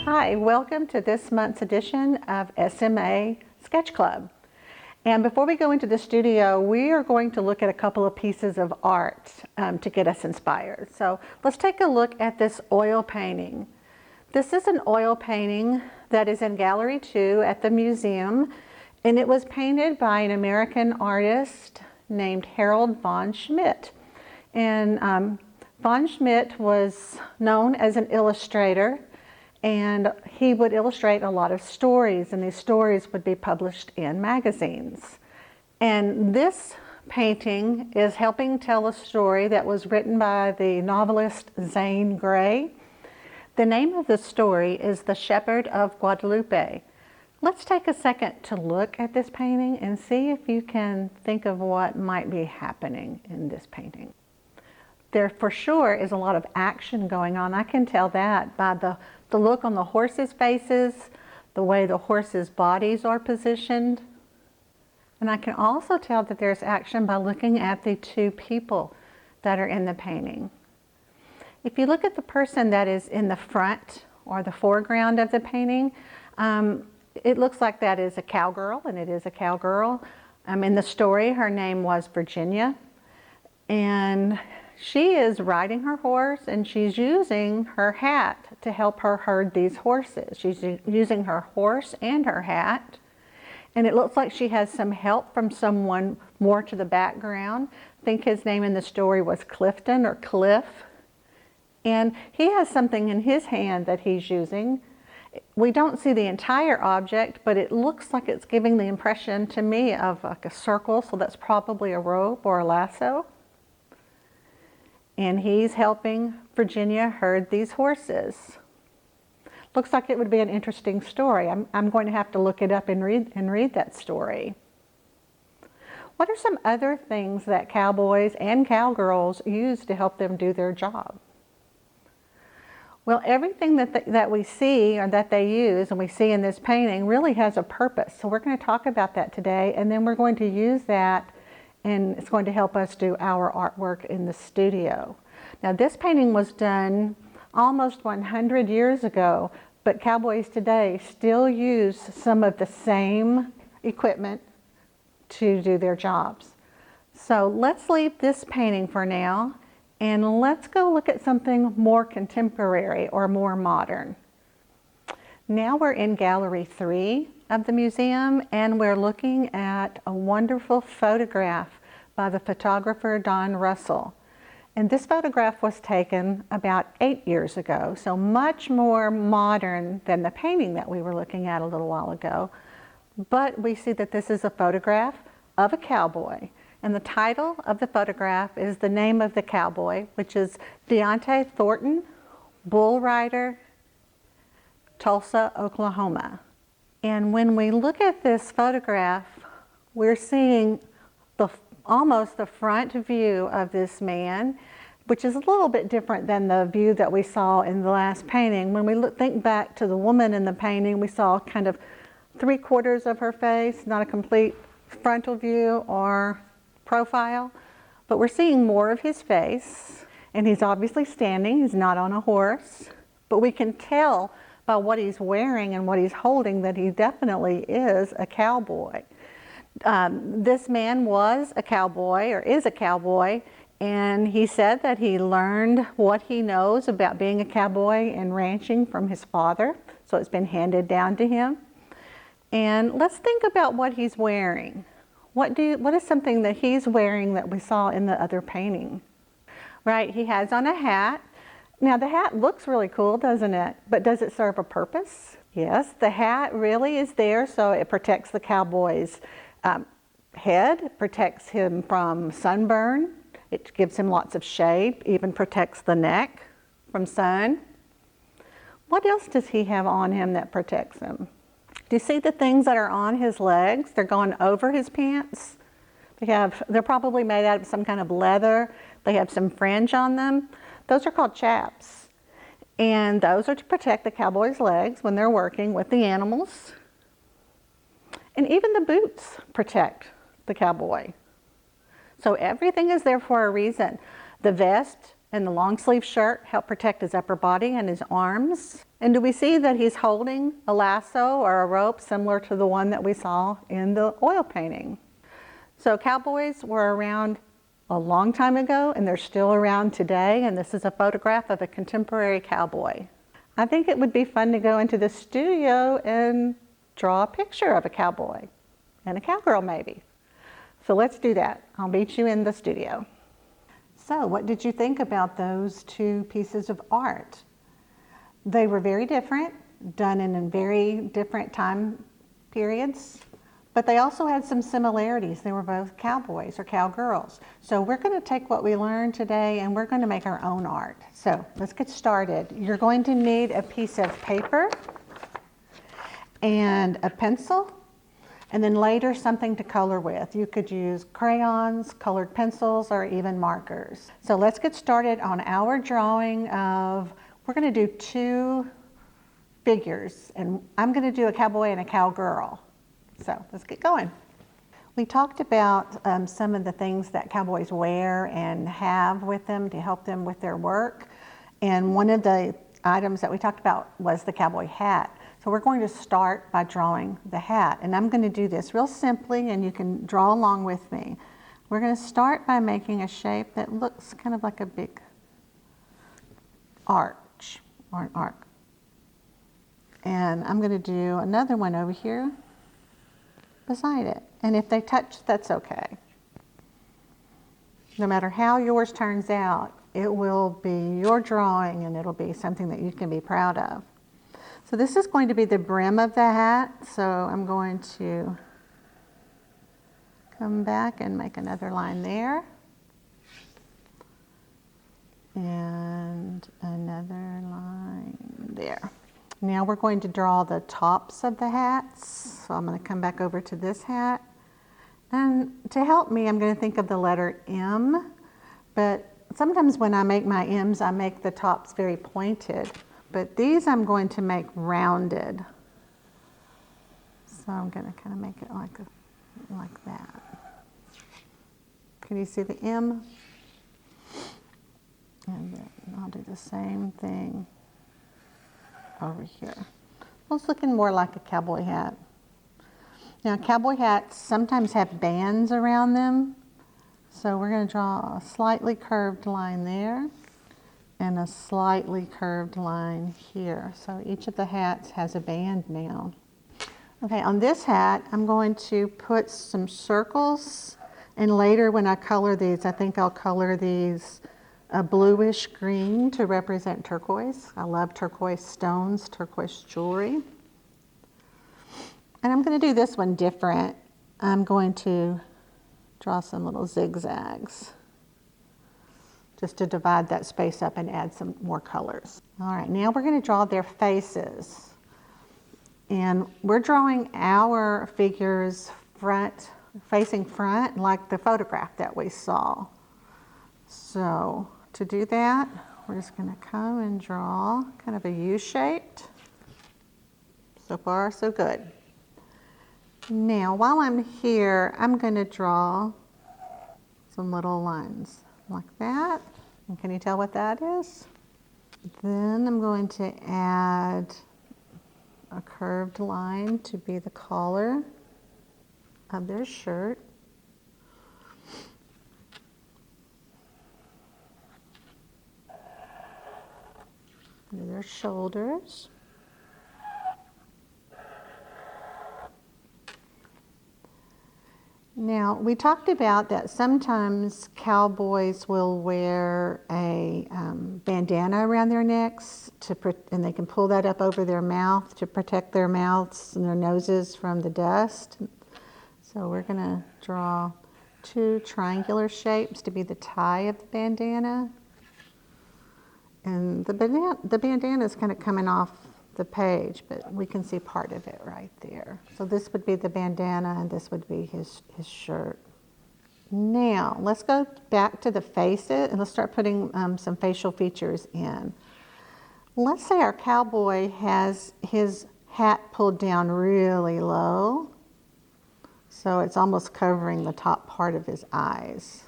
Hi, welcome to this month's edition of SMA Sketch Club. And before we go into the studio, we are going to look at a couple of pieces of art to get us inspired. So let's take a look at this oil painting. This is an oil painting that is in Gallery 2 at the museum, and it was painted by an American artist named Harold von Schmidt. And von Schmidt was known as an illustrator, and he would illustrate a lot of stories, and these stories would be published in magazines. And this painting is helping tell a story that was written by the novelist Zane Grey. The name of the story is The Shepherd of Guadalupe. Let's take a second to look at this painting and see if you can think of what might be happening in this painting. There for sure is a lot of action going on. I can tell that by the look on the horses' faces, the way the horses' bodies are positioned. And I can also tell that there's action by looking at the two people that are in the painting. If you look at the person that is in the front or the foreground of the painting, it looks like that is a cowgirl, and it is a cowgirl. In the story, her name was Virginia, and she is riding her horse, and she's using her hat to help her herd these horses. She's using her horse and her hat, and it looks like she has some help from someone more to the background. I think his name in the story was Clifton or Cliff, and he has something in his hand that he's using. We don't see the entire object, but it looks like it's giving the impression to me of like a circle, so that's probably a rope or a lasso. And he's helping Virginia herd these horses. Looks like it would be an interesting story. I'm going to have to look it up and read that story. What are some other things that cowboys and cowgirls use to help them do their job? Well, everything that we see or that they use and we see in this painting really has a purpose. So we're going to talk about that today, and then we're going to use that, and it's going to help us do our artwork in the studio. Now, this painting was done almost 100 years ago, but cowboys today still use some of the same equipment to do their jobs. So let's leave this painting for now, and let's go look at something more contemporary or more modern. Now we're in Gallery 3 of the museum, and we're looking at a wonderful photograph by the photographer Don Russell. And this photograph was taken about 8 years ago, so much more modern than the painting that we were looking at a little while ago. But we see that this is a photograph of a cowboy. And the title of the photograph is the name of the cowboy, which is Deontay Thornton, Bull Rider, Tulsa, Oklahoma. And when we look at this photograph, we're seeing almost the front view of this man, which is a little bit different than the view that we saw in the last painting. When we think back to the woman in the painting, we saw kind of 3/4 of her face, not a complete frontal view or profile, but we're seeing more of his face, and he's obviously standing. He's not on a horse, but we can tell by what he's wearing and what he's holding that he definitely is a cowboy. This man was a cowboy, or is a cowboy, and he said that he learned what he knows about being a cowboy and ranching from his father, so it's been handed down to him. And let's think about what he's wearing. What is something that he's wearing that we saw in the other painting? Right, he has on a hat. Now the hat looks really cool, doesn't it? But does it serve a purpose? Yes, the hat really is there so it protects the cowboy's head, protects him from sunburn. It gives him lots of shade, even protects the neck from sun. What else does he have on him that protects him? Do you see the things that are on his legs? They're going over his pants. They're probably made out of some kind of leather. They have some fringe on them. Those are called chaps. And those are to protect the cowboy's legs when they're working with the animals. And even the boots protect the cowboy. So everything is there for a reason. The vest And the long sleeve shirt helped protect his upper body and his arms. And do we see that he's holding a lasso or a rope similar to the one that we saw in the oil painting? So cowboys were around a long time ago, and they're still around today, and this is a photograph of a contemporary cowboy. I think it would be fun to go into the studio and draw a picture of a cowboy and a cowgirl maybe. So let's do that. I'll meet you in the studio. So what did you think about those two pieces of art? They were very different, done in very different time periods, but they also had some similarities. They were both cowboys or cowgirls. So we're going to take what we learned today and we're going to make our own art. So let's get started. You're going to need a piece of paper and a pencil, and then later something to color with. You could use crayons, colored pencils, or even markers. So let's get started on our drawing of, we're going to do two figures, and I'm going to do a cowboy and a cowgirl. So let's get going. We talked about some of the things that cowboys wear and have with them to help them with their work. And one of the items that we talked about was the cowboy hat. So we're going to start by drawing the hat. And I'm going to do this real simply, and you can draw along with me. We're going to start by making a shape that looks kind of like a big arch or an arc. And I'm going to do another one over here beside it. And if they touch, that's okay. No matter how yours turns out, it will be your drawing and it'll be something that you can be proud of. So this is going to be the brim of the hat. So I'm going to come back and make another line there. And another line there. Now we're going to draw the tops of the hats. So I'm going to come back over to this hat. And to help me, I'm going to think of the letter M. But sometimes when I make my M's, I make the tops very pointed. But these I'm going to make rounded. So I'm going to kind of make it like that. Can you see the M? And then I'll do the same thing over here. Well, it's looking more like a cowboy hat. Now, cowboy hats sometimes have bands around them. So we're going to draw a slightly curved line there and a slightly curved line here. So each of the hats has a band now. Okay, on this hat, I'm going to put some circles, and later when I color these, I think I'll color these a bluish green to represent turquoise. I love turquoise stones, turquoise jewelry. And I'm going to do this one different. I'm going to draw some little zigzags just to divide that space up and add some more colors. All right, now we're going to draw their faces. And we're drawing our figures facing front, like the photograph that we saw. So to do that, we're just going to come and draw kind of a U-shaped. So far, so good. Now, while I'm here, I'm going to draw some little lines like that. And can you tell what that is? Then I'm going to add a curved line to be the collar of their shirt. Their shoulders. Now, we talked about that sometimes cowboys will wear a bandana around their necks, and they can pull that up over their mouth to protect their mouths and their noses from the dust. So we're going to draw two triangular shapes to be the tie of the bandana. And the bandana is kind of coming off the page, but we can see part of it right there. So this would be the bandana and this would be his shirt. Now, let's go back to the faces and let's start putting some facial features in. Let's say our cowboy has his hat pulled down really low, so it's almost covering the top part of his eyes.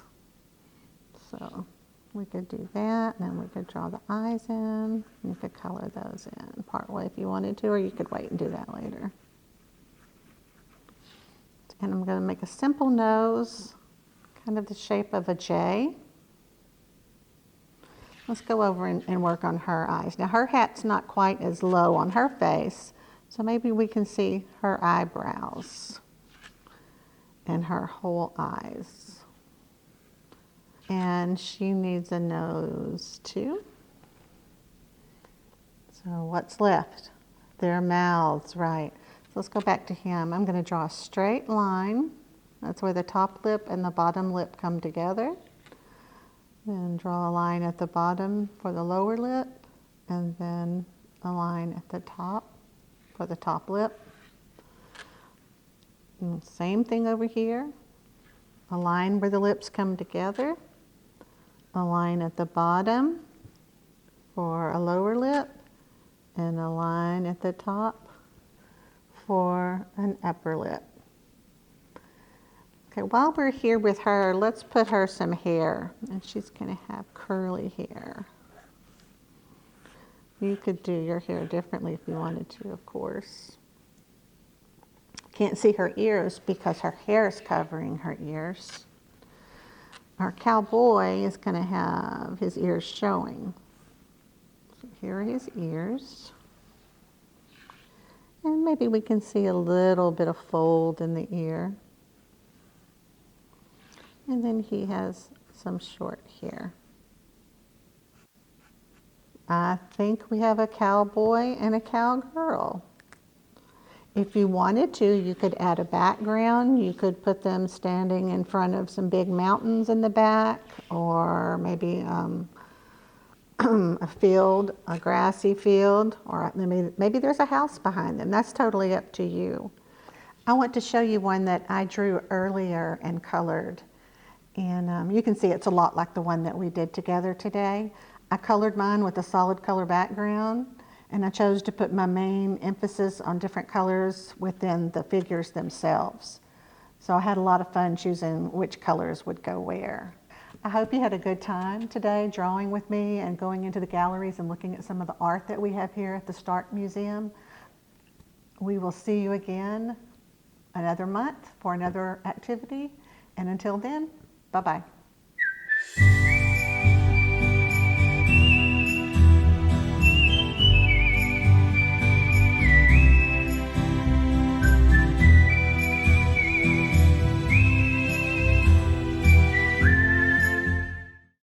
So We could do that, and then we could draw the eyes in. You could color those in partway if you wanted to, or you could wait and do that later. And I'm going to make a simple nose, kind of the shape of a J. Let's go over and work on her eyes. Now her hat's not quite as low on her face, so maybe we can see her eyebrows and her whole eyes. And she needs a nose too. So what's left? Their mouths, right. So let's go back to him. I'm going to draw a straight line. That's where the top lip and the bottom lip come together. Then draw a line at the bottom for the lower lip, and then a line at the top for the top lip. And same thing over here. A line where the lips come together. A line at the bottom for a lower lip, and a line at the top for an upper lip. Okay, while we're here with her, let's put her some hair, and she's going to have curly hair. You could do your hair differently if you wanted to, of course. Can't see her ears because her hair is covering her ears. Our cowboy is going to have his ears showing. So here are his ears. And maybe we can see a little bit of fold in the ear. And then he has some short hair. I think we have a cowboy and a cowgirl. If you wanted to, you could add a background. You could put them standing in front of some big mountains in the back, or maybe a field, a grassy field, or maybe there's a house behind them. That's totally up to you. I want to show you one that I drew earlier and colored. And you can see it's a lot like the one that we did together today. I colored mine with a solid color background, and I chose to put my main emphasis on different colors within the figures themselves. So I had a lot of fun choosing which colors would go where. I hope you had a good time today drawing with me and going into the galleries and looking at some of the art that we have here at the Stark Museum. We will see you again another month for another activity. And until then, bye-bye.